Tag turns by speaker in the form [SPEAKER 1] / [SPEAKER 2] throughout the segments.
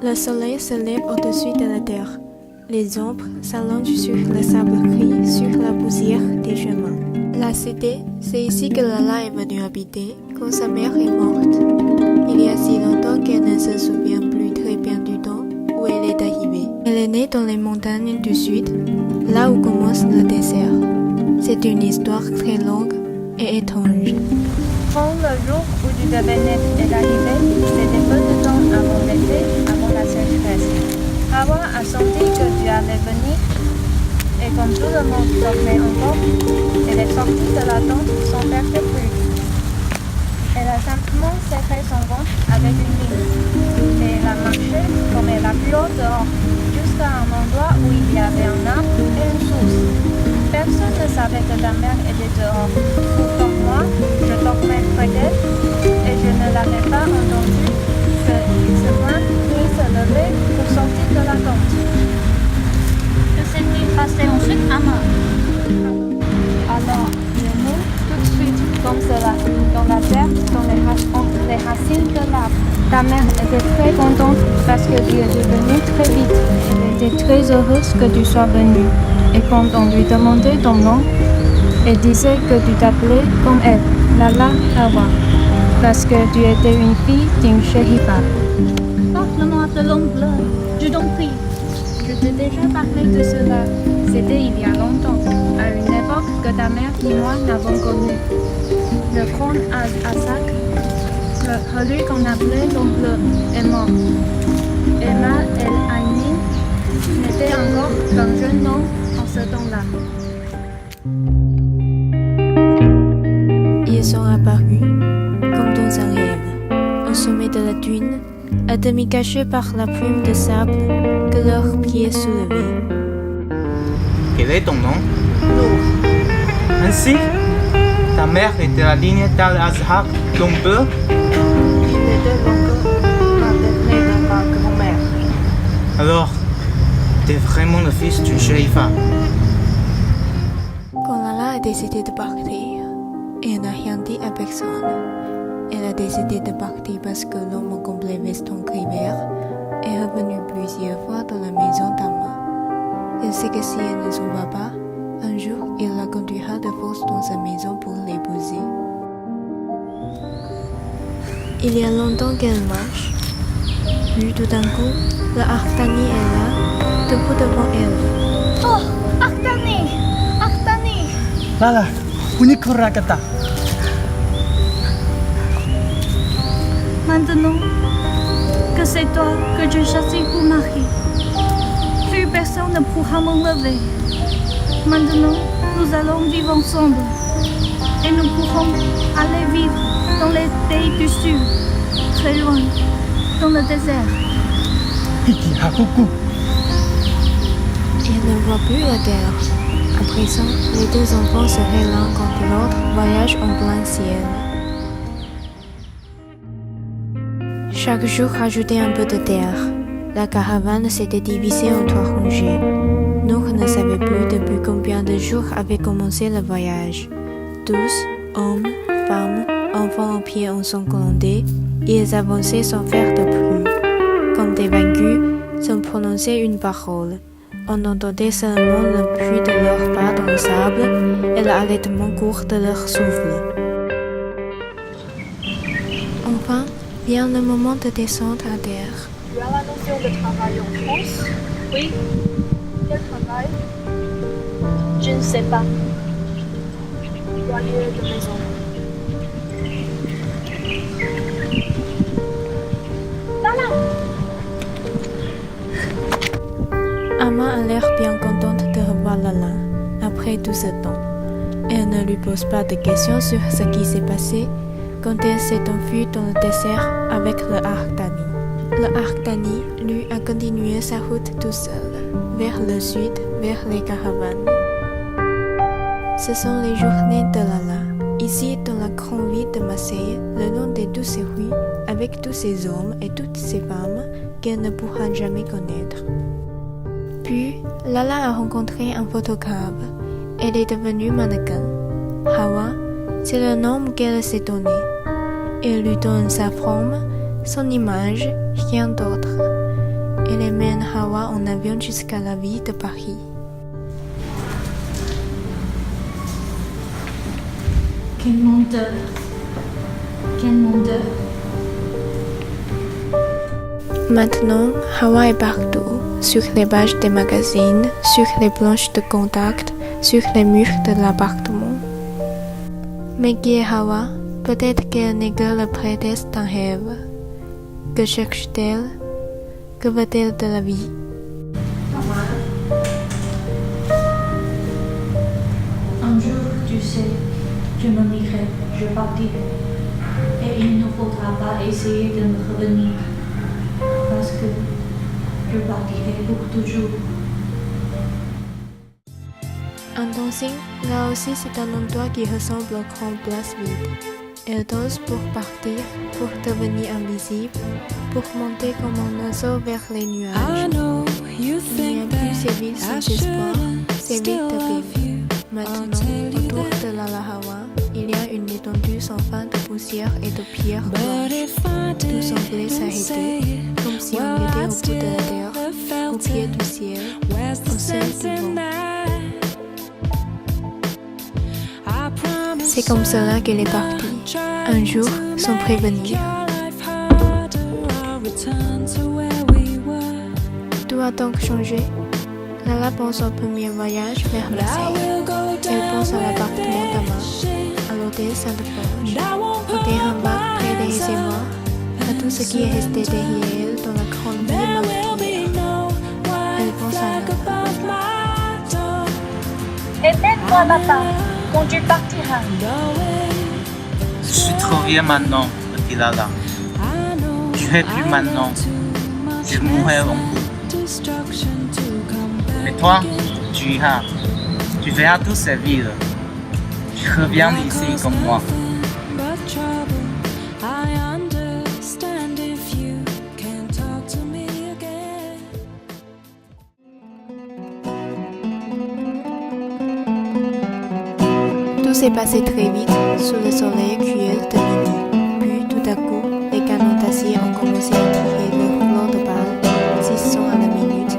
[SPEAKER 1] Le soleil se lève au-dessus de la terre. Les ombres s'allongent sur le sable gris, sur la poussière des chemins. La cité, c'est ici que Lala est venue habiter quand sa mère est morte. Il y a si longtemps qu'elle ne se souvient plus très bien du temps où elle est arrivée. Elle est née dans les montagnes du sud, là où commence le désert. C'est une histoire très longue et étrange.
[SPEAKER 2] Quand le jour où tu devais naître est arrivé, c'était peu de temps avant l'été, avant la sécheresse. Hawa a senti que tu allais venir, et comme tout le monde dormait encore, elle est sortie de la tente sans faire de bruit. Elle a simplement serré son ventre avec une ligne, et elle a marché comme elle a pu au dehors, jusqu'à un endroit où il y avait un arbre et une source. Personne ne savait que ta mère était dehors. Pourtant moi, je dormais près d'elle et je ne l'avais pas entendu qu'il se pointe ni se lever pour sortir de la tente.
[SPEAKER 3] Que s'est-il passé ensuite, Ama?
[SPEAKER 2] Alors, il est né tout de suite comme cela, dans la terre, entre les racines de l'arbre. Ta mère était très contente parce que tu es venue très vite. Elle était très heureuse que tu sois venue. Et quand on lui demandait ton nom, elle disait que tu t'appelais comme elle, Lala Hawa, parce que tu étais une fille d'une Shehiba.
[SPEAKER 3] Parle-moi de l'ongle, je t'en prie.
[SPEAKER 2] Je t'ai déjà parlé de cela. C'était il y a longtemps, à une époque que ta mère et moi n'avons connue. Le grand Asak, celui qu'on appelait l'ongle, est mort. Emma El Ainin n'était encore qu'un jeune homme en ce temps-là.
[SPEAKER 1] Ils sont apparus, comme dans un rêve, au sommet de la dune, à demi cachés par la plume de sable que leurs pieds soulevaient.
[SPEAKER 4] Quel est ton nom?
[SPEAKER 2] Lourd.
[SPEAKER 4] Ainsi, ta mère était la lignée d'Al-Azhar l'ongle.
[SPEAKER 2] Il était l'oncle maternel de ma grand-mère.
[SPEAKER 4] Alors, t'es vraiment le fils d'une shérifa.
[SPEAKER 1] Quand Lala a décidé de partir, elle n'a rien dit à personne. Elle a décidé de partir parce que l'homme au complet veston gris vert est revenu plusieurs fois dans la maison d'Ama. Elle sait que si elle ne s'en va pas, un jour il la conduira de force dans sa maison pour l'épouser. Il y a longtemps qu'elle marche. Puis tout d'un coup, le Artani est là, debout devant elle.
[SPEAKER 3] Oh, Artani! Artani!
[SPEAKER 5] Lala, bunyi kata.
[SPEAKER 3] Maintenant que c'est toi que je choisis pour mari, plus personne ne pourra m'enlever. Maintenant, nous allons vivre ensemble et nous pourrons aller vivre dans les pays du sud, très loin, dans le désert.
[SPEAKER 5] Hiki hakuku.
[SPEAKER 1] Elle ne voit plus la terre. À présent, les deux enfants seraient l'un contre l'autre, voyagent en plein ciel. Chaque jour rajoutait un peu de terre. La caravane s'était divisée en 3 rangées. Nour ne savait plus depuis combien de jours avait commencé le voyage. Tous, hommes, femmes, enfants en pied ensanglantés, ils avançaient sans faire de bruit. Comme des vaincus, sans prononcer une parole. On entendait seulement le bruit de leurs pas dans le sable et l'allaitement court de leur souffle. Enfin, vient le moment de descendre à terre.
[SPEAKER 2] Tu as la notion de travail en France?
[SPEAKER 3] Oui,
[SPEAKER 2] Quel travail?
[SPEAKER 3] je ne sais pas.
[SPEAKER 2] Loyer de maison.
[SPEAKER 1] Ama a l'air bien contente de revoir Lala, après tout ce temps. Elle ne lui pose pas de questions sur ce qui s'est passé quand elle s'est enfuie dans le désert avec le Artani. Le Artani, lui, a continué sa route tout seul, vers le sud, vers les caravanes. Ce sont les journées de Lala, ici dans la grande ville de Marseille, le long de tous ces rues, avec tous ces hommes et toutes ces femmes qu'elle ne pourra jamais connaître. Puis, Lala a rencontré un photographe. Elle est devenue mannequin. Hawa, c'est le nom qu'elle s'est donné. Elle lui donne sa forme, son image, rien d'autre. Elle emmène Hawa en avion jusqu'à la ville de Paris.
[SPEAKER 3] Quel menteur! Quel menteur!
[SPEAKER 1] Maintenant, Hawa est partout, sur les pages des magazines, sur les planches de contact, sur les murs de l'appartement. Mais qui est Hawa? Peut-être qu'elle n'est que le prétexte d'un rêve. Que cherche-t-elle? Que veut-elle de la vie?
[SPEAKER 3] Un jour, tu sais, je m'en irai, je partirai. Et il ne faudra pas essayer de me revenir. Parce que je partirai pour toujours.
[SPEAKER 1] Un dancing, là aussi c'est un endroit qui ressemble aux grandes places vides. Elle danse pour partir, pour devenir invisible, pour monter comme un oiseau vers les nuages. Il n'y a plus ces villes sans espoir, ces villes de ville. Maintenant, autour de la Hawa, il y a une étendue sans fin de poussière et de pierres blanches. Tout semblait s'arrêter, comme si on était au bout de la terre, au pied du ciel, au sein du vent. C'est comme cela qu'elle est partie, un jour, sans prévenir. Tout a donc changé. Lala pense au premier voyage vers Marseille. Elle pense à l'appartement d'Ama, à l'hôtel Sainte-Forge, au terrain vague près des réservoirs, à tout ce qui est resté derrière elle dans la grande ville meurtrière. Elle pense à Lala.
[SPEAKER 2] Aide-moi, papa, quand tu partiras.
[SPEAKER 4] Je suis trop vieux maintenant, petit Lala. Je vais plus maintenant. Je mourrai en bout. Mais toi, tu iras. Tu verras toutes ces villes. Tu reviens ici comme moi.
[SPEAKER 1] Tout s'est passé très vite sous le soleil cruel de midi. Puis tout à coup, les canons d'acier ont commencé à tirer leur flot de balles, 600 à la minute,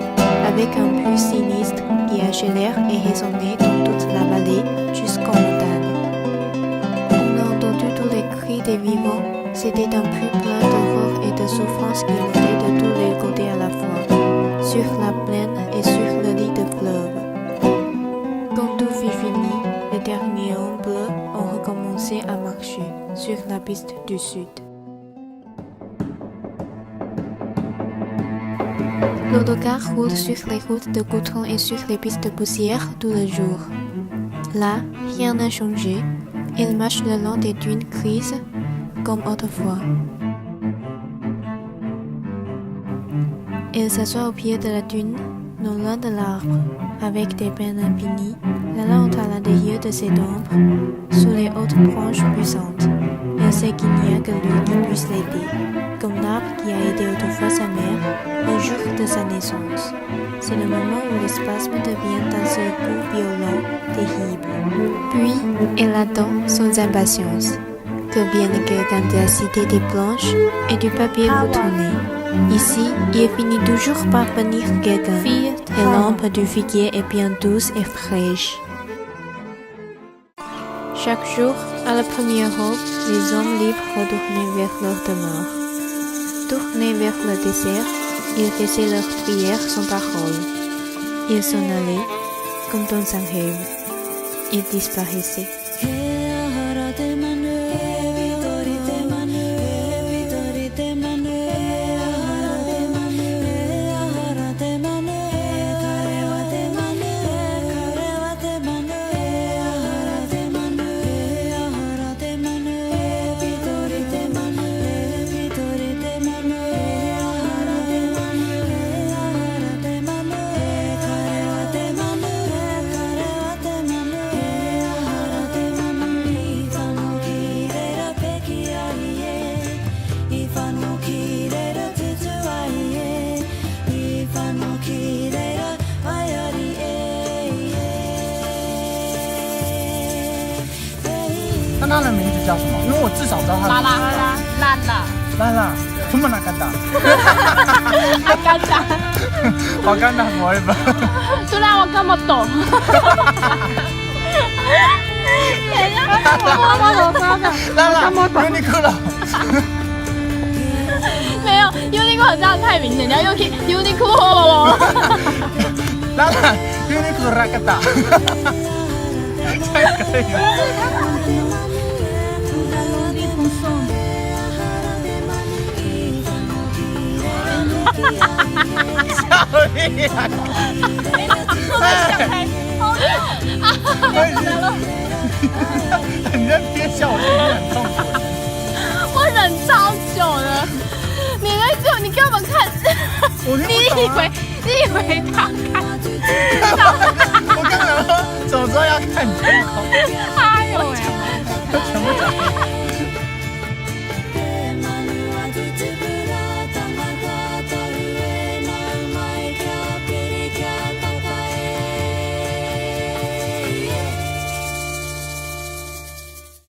[SPEAKER 1] avec un bruit sinistre qui accélère et résonnait dans toute la vallée jusqu'aux montagnes. On a entendu tous les cris des vivants. C'était un bruit plein d'horreur et de souffrance qui montait de tous les côtés à la fois, sur la plaine et sur le lit de fleuve. Quand tout fut fini, les derniers hommes bleus ont recommencé à marcher sur la piste du sud. L'autocar roule sur les routes de goudron et sur les pistes de poussière tout le jour. Là, rien n'a changé. Il marche le long des dunes grises comme autrefois. Il s'assoit au pied de la dune, non loin de l'arbre, avec des peines infinies. Lala entre à l'intérieur de cette ombre, sous les hautes branches puissantes. Elle sait qu'il n'y a que lui qui puisse l'aider, comme l'arbre qui a aidé autrefois sa mère au jour de sa naissance. C'est le moment où le spasme devient d'un seul coup violent, terrible. Puis, elle attend sans impatience que vienne quelqu'un de la cité des planches et du papier retourné. Ici, il finit toujours par venir quelqu'un, et l'ombre du figuier est bien douce et fraîche. Chaque jour, à la première aube, les hommes libres retournaient vers leur demeure. Tournés vers le désert, ils faisaient leur prière sans parole. Ils s'en allaient, comme dans un rêve. Ils disparaissaient.
[SPEAKER 5] 那他的名字叫什么？因为我至少知道他的
[SPEAKER 2] 啦啦啦啦啦。
[SPEAKER 5] 拉拉。库玛拉嘎达，
[SPEAKER 6] 干啥？
[SPEAKER 5] 瓦干达 forever。
[SPEAKER 6] それはわかんまと。
[SPEAKER 5] 拉拉，Uniqlo。
[SPEAKER 6] 没有 Uniqlo 这样太明显，你要 Uniqlo。
[SPEAKER 5] 拉拉，Uniqlo 拉嘎达。这样可以吗？ 笑屁呀！你在憋笑，我真的很痛苦。
[SPEAKER 6] 我忍超久了，你根本看，你以为他看？
[SPEAKER 5] 我刚才说，怎么说要看天空？
[SPEAKER 6] 哎呦喂！
[SPEAKER 5] 全部讲。